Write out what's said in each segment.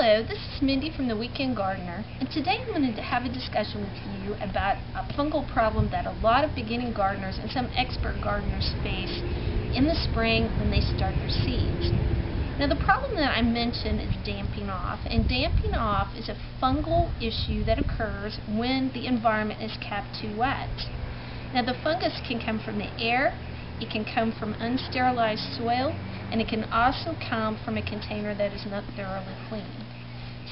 Hello, this is Mindy from the Weekend Gardener, and today I'm going to have a discussion with you about a fungal problem that a lot of beginning gardeners and some expert gardeners face in the spring when they start their seeds. Now the problem that I mentioned is damping off, and damping off is a fungal issue that occurs when the environment is kept too wet. Now the fungus can come from the air, it can come from unsterilized soil, and it can also come from a container that is not thoroughly clean.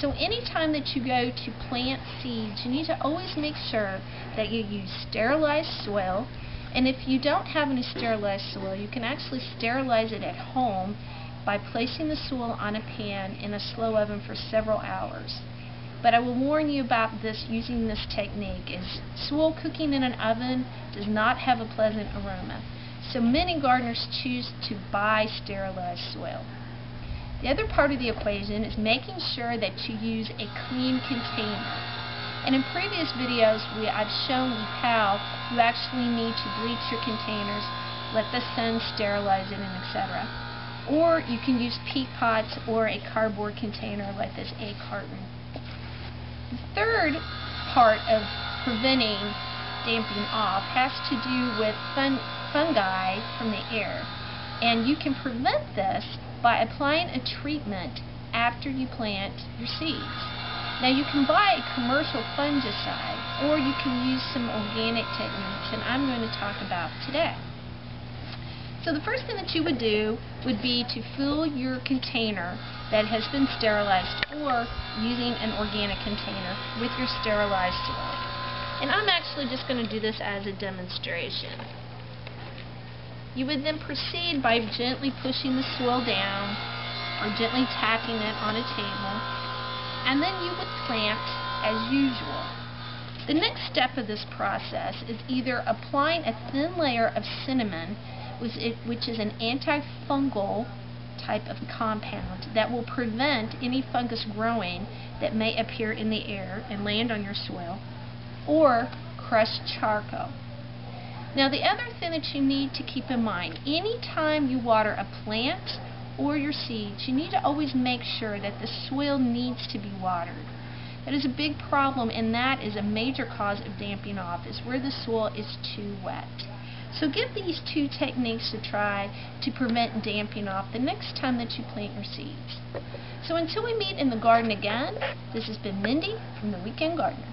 So anytime that you go to plant seeds, you need to always make sure that you use sterilized soil, and if you don't have any sterilized soil, you can actually sterilize it at home by placing the soil on a pan in a slow oven for several hours. But I will warn you about this using this technique, is soil cooking in an oven does not have a pleasant aroma. So many gardeners choose to buy sterilized soil. The other part of the equation is making sure that you use a clean container. And in previous videos I've shown you how you actually need to bleach your containers, let the sun sterilize it, and etc. Or you can use peat pots or a cardboard container like this egg carton. The third part of preventing damping off has to do with fungi from the air, and you can prevent this by applying a treatment after you plant your seeds. Now you can buy a commercial fungicide, or you can use some organic techniques, and I'm going to talk about today. So the first thing that you would do would be to fill your container that has been sterilized, or using an organic container, with your sterilized soil. And I'm actually just going to do this as a demonstration. You would then proceed by gently pushing the soil down or gently tapping it on a table, and then you would plant as usual. The next step of this process is either applying a thin layer of cinnamon, which is an antifungal type of compound that will prevent any fungus growing that may appear in the air and land on your soil, or crushed charcoal. Now the other thing that you need to keep in mind, anytime you water a plant or your seeds, you need to always make sure that the soil needs to be watered. That is a big problem, and that is a major cause of damping off, is where the soil is too wet. So give these two techniques a try to prevent damping off the next time that you plant your seeds. So until we meet in the garden again, this has been Mindy from the Weekend Gardener.